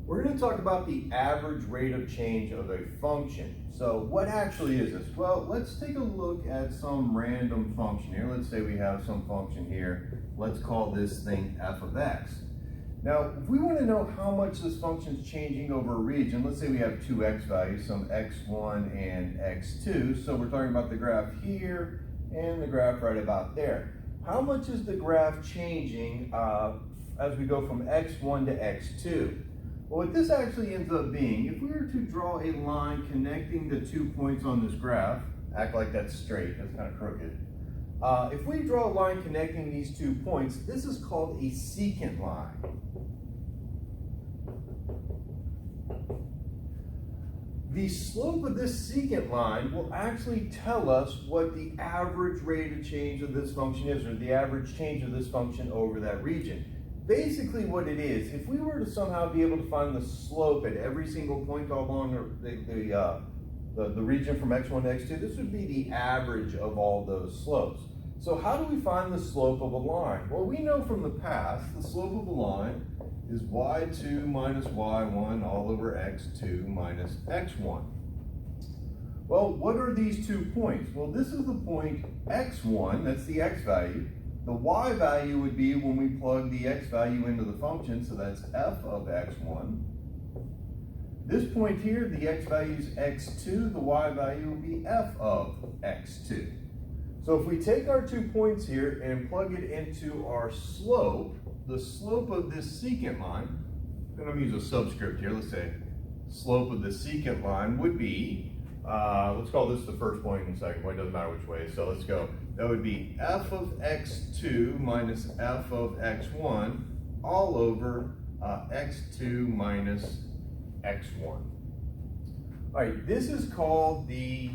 We're going to talk about the average rate of change of a function. So what actually is this? Well, let's take a look at some random function here. Let's say we have some function here. Let's call this thing f of x. Now, if we want to know how much this function is changing over a region, let's say we have two x values, some x1 and x2. So we're talking about the graph here and the graph right about there. How much is the graph changing as we go from x1 to x2? Well, what this actually ends up being, if we were to draw a line connecting the 2 points on this graph, act like that's straight, that's kind of crooked. If we draw a line connecting these 2 points, this is called a secant line. The slope of this secant line will actually tell us what the average rate of change of this function is, or the average change of this function over that region. Basically what it is, if we were to somehow be able to find the slope at every single point along the region from x1 to x2, this would be the average of all those slopes. So how do we find the slope of a line? Well, we know from the past, the slope of a line is y2 minus y1 all over x2 minus x1. Well, what are these 2 points? Well, this is the point x1, that's the x value. The y value would be when we plug the x value into the function, so that's f of x1. This point here, the x value is x2, the y value will be f of x2. So if we take our 2 points here and plug it into our slope, the slope of this secant line, I'm going to use a subscript here, let's say slope of the secant line would be, let's call this the first point and the second point, doesn't matter which way, so let's go. That would be f of x2 minus f of x1 all over x2 minus x1. All right, this is called the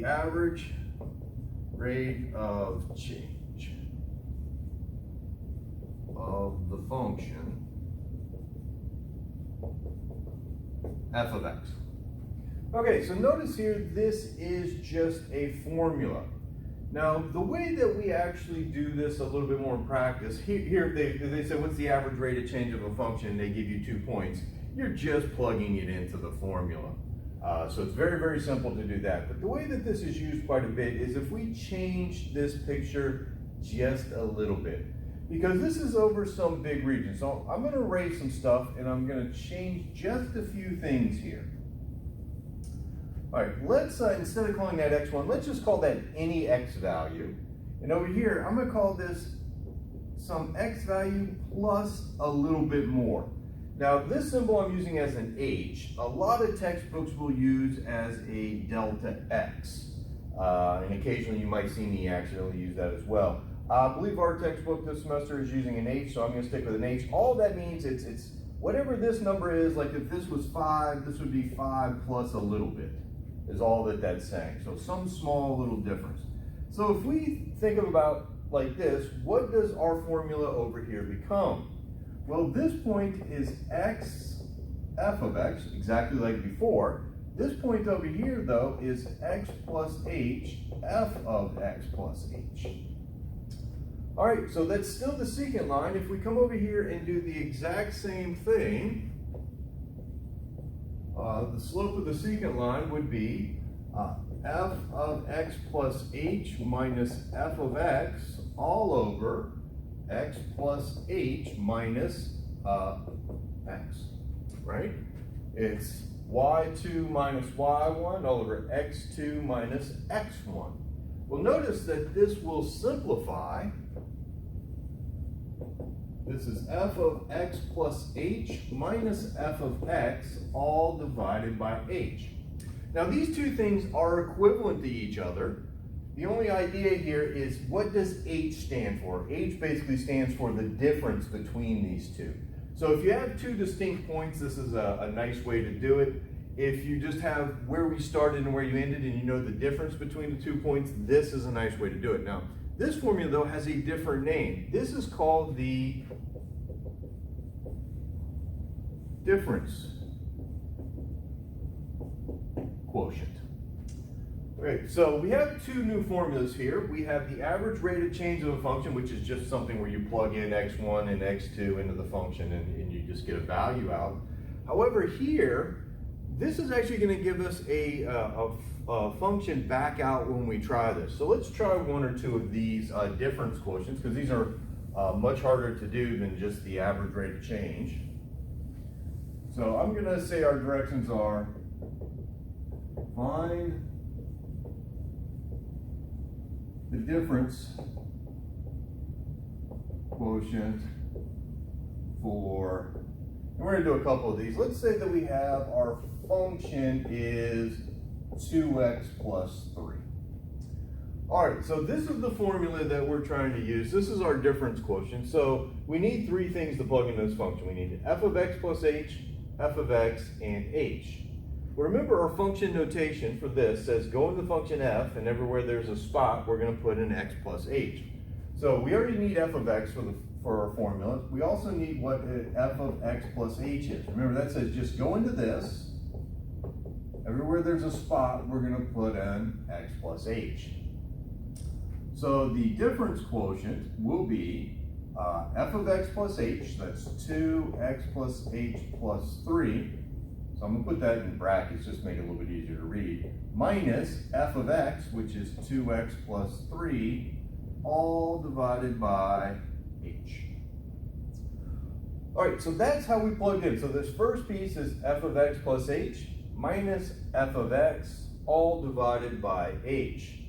average rate of change of the function f of x. Okay, so notice here, this is just a formula. Now, the way that we actually do this a little bit more in practice, here they say, what's the average rate of change of a function? They give you 2 points. You're just plugging it into the formula. So it's very, very simple to do that. But the way that this is used quite a bit is if we change this picture just a little bit. Because this is over some big region. So I'm going to erase some stuff and I'm going to change just a few things here. All right, let's, instead of calling that x1, let's just call that any x value. And over here, I'm going to call this some x value plus a little bit more. Now, this symbol I'm using as an H, a lot of textbooks will use as a delta x. And occasionally you might see me accidentally use that as well. I believe our textbook this semester is using an H, so I'm going to stick with an H. All that means it's whatever this number is, like if this was 5, this would be 5 plus a little bit, is all that that's saying. So some small little difference. So if we think about like this, what does our formula over here become? Well, this point is x f of x, exactly like before. This point over here, though, is x plus h f of x plus h. All right, so that's still the secant line. If we come over here and do the exact same thing, the slope of the secant line would be f of x plus h minus f of x all over x plus h minus x, right? It's y2 minus y1 all over x2 minus x1. Well, notice that this will simplify. This is f of x plus h minus f of x all divided by h. Now, these two things are equivalent to each other. The only idea here is, what does h stand for? H basically stands for the difference between these two. So if you have two distinct points, this is a nice way to do it. If you just have where we started and where you ended and you know the difference between the 2 points, this is a nice way to do it. Now, this formula, though, has a different name. This is called the difference quotient. Okay, so we have two new formulas here. We have the average rate of change of a function, which is just something where you plug in x1 and x2 into the function and you just get a value out. However, here, this is actually going to give us a function back out when we try this. So let's try one or two of these difference quotients, because these are much harder to do than just the average rate of change. So I'm going to say our directions are find the difference quotient for, and we're going to do a couple of these. Let's say that we have our function is 2x plus 3. All right, so this is the formula that we're trying to use. This is our difference quotient. So we need three things to plug into this function. We need f of x plus h, f of x, and h. Remember, our function notation for this says go into the function f, and everywhere there's a spot, we're going to put in x plus h. So we already need f of x for our formula. We also need what f of x plus h is. Remember, that says just go into this. Everywhere there's a spot, we're going to put in x plus h. So the difference quotient will be f of x plus h, that's 2x plus h plus 3. So I'm going to put that in brackets, just make it a little bit easier to read, minus f of x, which is 2x plus 3, all divided by h. All right, so that's how we plugged in. So this first piece is f of x plus h minus f of x, all divided by h.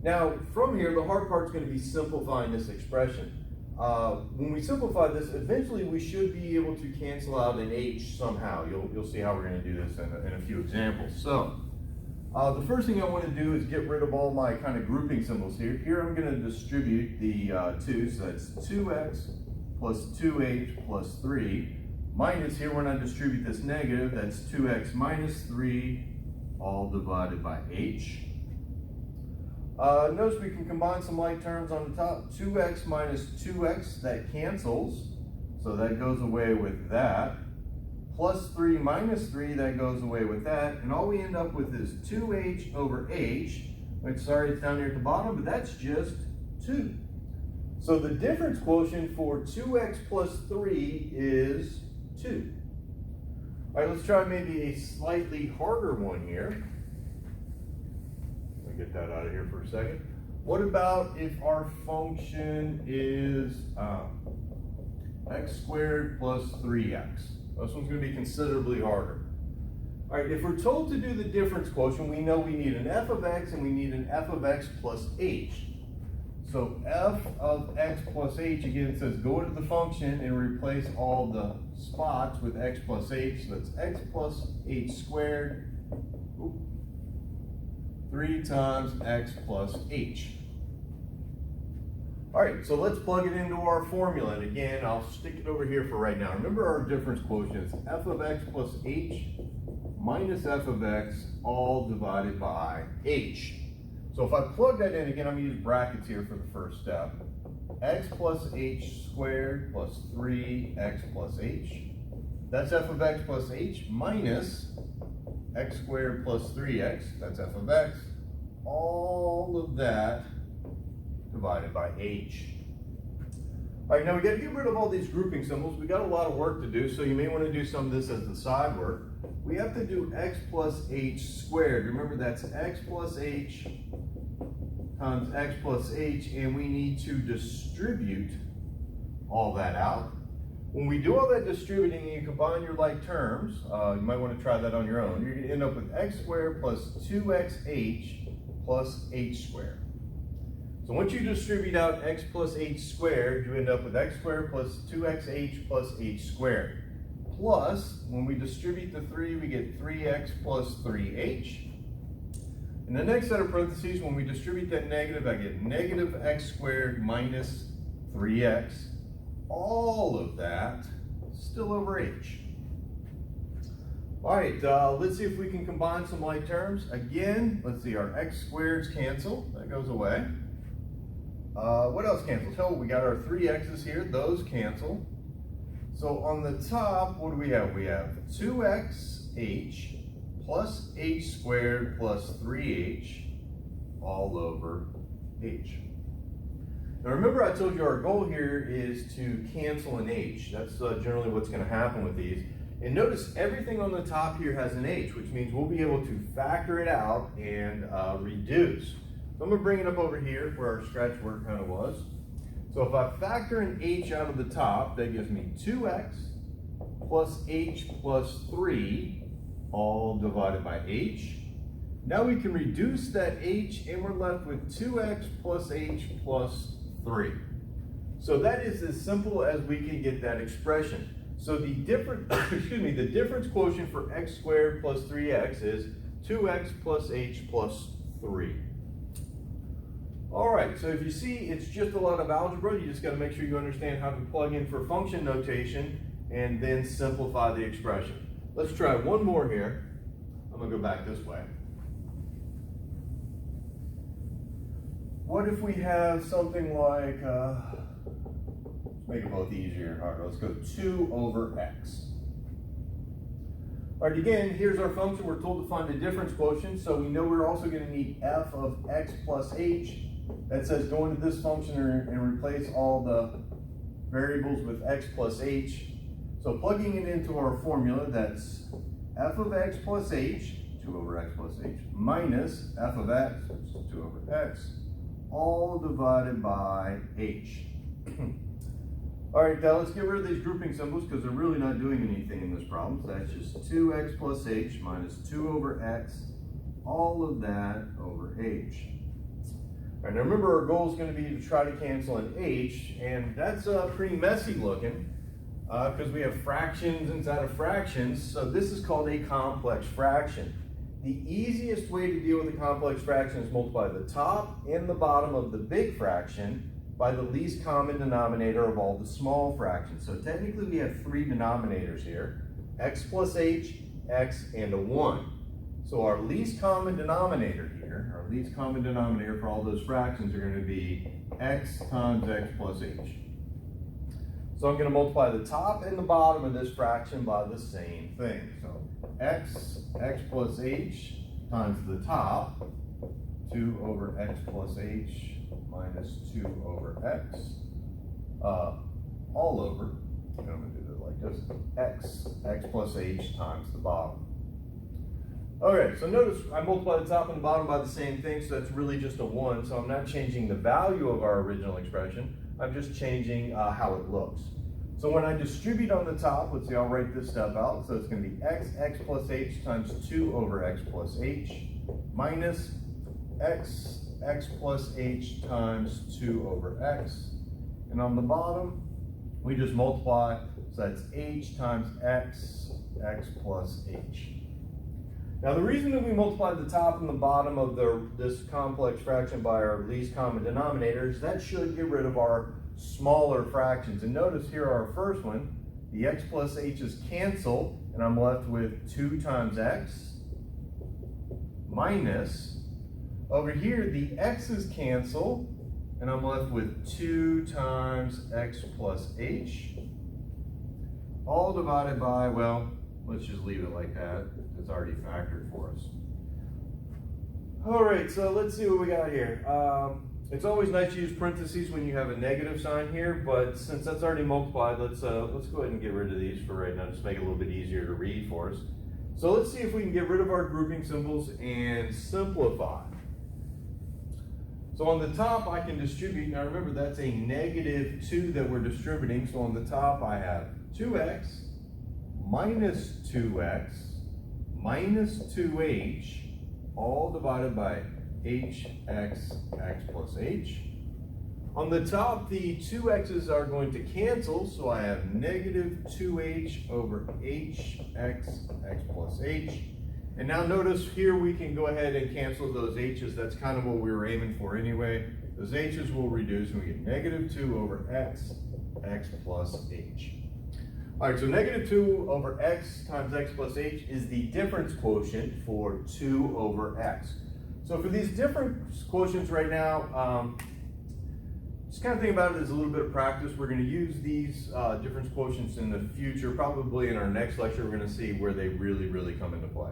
Now, from here, the hard part is going to be simplifying this expression. When we simplify this, eventually we should be able to cancel out an h somehow. You'll see how we're going to do this in a few examples. So, the first thing I want to do is get rid of all my kind of grouping symbols here. Here I'm going to distribute the 2, so that's 2x plus 2h plus 3, minus here when I distribute this negative, that's 2x minus 3, all divided by h. Notice we can combine some like terms on the top. 2x minus 2x, that cancels, so that goes away with that. Plus 3 minus 3, that goes away with that. And all we end up with is 2h over h, which, sorry, it's down here at the bottom, but that's just 2. So the difference quotient for 2x plus 3 is 2. All right, let's try maybe a slightly harder one here. Get that out of here for a second. What about if our function is x squared plus 3x? This one's going to be considerably harder. All right, if we're told to do the difference quotient, we know we need an f of x and we need an f of x plus h. So f of x plus h, again, it says go into the function and replace all the spots with x plus h. So that's x plus h squared. 3 times x plus h. All right, so let's plug it into our formula. And again, I'll stick it over here for right now. Remember our difference quotient is f of x plus h minus f of x, all divided by h. So if I plug that in, again, I'm going to use brackets here for the first step. X plus h squared plus 3x plus h. That's f of x plus h minus x squared plus 3x, that's f of x, all of that divided by h. All right, now we got to get rid of all these grouping symbols. We got a lot of work to do, so you may want to do some of this as the side work. We have to do x plus h squared. Remember, that's x plus h times x plus h, and we need to distribute all that out. When we do all that distributing and you combine your like terms, you might want to try that on your own. You're going to end up with x squared plus 2xh plus h squared. So once you distribute out x plus h squared, you end up with x squared plus 2xh plus h squared. Plus, when we distribute the 3, we get 3x plus 3h. In the next set of parentheses, when we distribute that negative, I get negative x squared minus 3x. All of that still over h. All right, let's see if we can combine some like terms. Again, let's see, our x squareds cancel. That goes away. What else cancels? Oh, we got our 3x's here. Those cancel. So on the top, what do we have? We have 2xh plus h squared plus 3h all over h. Now remember, I told you our goal here is to cancel an h. That's generally what's going to happen with these. And notice everything on the top here has an h, which means we'll be able to factor it out and reduce. So I'm going to bring it up over here where our scratch work kind of was. So if I factor an h out of the top, that gives me 2x plus h plus 3, all divided by h. Now we can reduce that h, and we're left with 2x plus h plus 3. So that is as simple as we can get that expression. So the the difference quotient for x squared plus 3x is 2x plus h plus 3. All right, so if you see, it's just a lot of algebra. You just got to make sure you understand how to plug in for function notation and then simplify the expression. Let's try one more here. I'm going to go back this way. What if we have something like, let's make it both easier and harder. Let's go 2 over x. All right, again, here's our function. We're told to find the difference quotient, so we know we're also going to need f of x plus h. That says go into this function and replace all the variables with x plus h. So plugging it into our formula, that's f of x plus h, 2 over x plus h, minus f of x, which is 2 over x, all divided by h. All right, now let's get rid of these grouping symbols because they're really not doing anything in this problem. So that's just 2x plus h minus 2 over x, all of that over h. All right, now remember our goal is going to be to try to cancel an h, and that's pretty messy looking because we have fractions inside of fractions. So this is called a complex fraction. The easiest way to deal with a complex fraction is multiply the top and the bottom of the big fraction by the least common denominator of all the small fractions. So technically we have 3 denominators here, x plus h, x, and a 1. So our least common denominator here, our least common denominator for all those fractions are going to be x times x plus h. So I'm going to multiply the top and the bottom of this fraction by the same thing. So x plus h times the top, 2 over x plus h minus 2 over x, all over, I'm going to do it like this, x plus h times the bottom. Okay, so notice I multiply the top and the bottom by the same thing, so that's really just a 1, so I'm not changing the value of our original expression, I'm just changing how it looks. So when I distribute on the top, let's see, I'll write this stuff out, so it's going to be x plus h times 2 over x plus h minus x plus h times 2 over x, and on the bottom, we just multiply, so that's h times x plus h. Now the reason that we multiply the top and the bottom of this complex fraction by our least common denominator is that should get rid of our smaller fractions. And notice here our first one, the x plus h's cancel, and I'm left with 2 times x minus, over here the x's cancel, and I'm left with 2 times x plus h, all divided by, well, let's just leave it like that. It's already factored for us. All right, so let's see what we got here. It's always nice to use parentheses when you have a negative sign here, but since that's already multiplied, let's go ahead and get rid of these for right now, just make it a little bit easier to read for us. So let's see if we can get rid of our grouping symbols and simplify. So on the top, I can distribute. Now remember, that's a negative 2 that we're distributing. So on the top, I have 2x minus 2x minus 2h, all divided by x plus h. On the top, the 2x's are going to cancel, so I have negative 2h over x plus h. And now notice here we can go ahead and cancel those h's. That's kind of what we were aiming for anyway. Those h's will reduce and we get negative 2 over x plus h. All right, so negative 2 over x times x plus h is the difference quotient for 2 over x. So for these difference quotients right now, just kind of think about it as a little bit of practice. We're going to use these difference quotients in the future. Probably in our next lecture, we're going to see where they really come into play.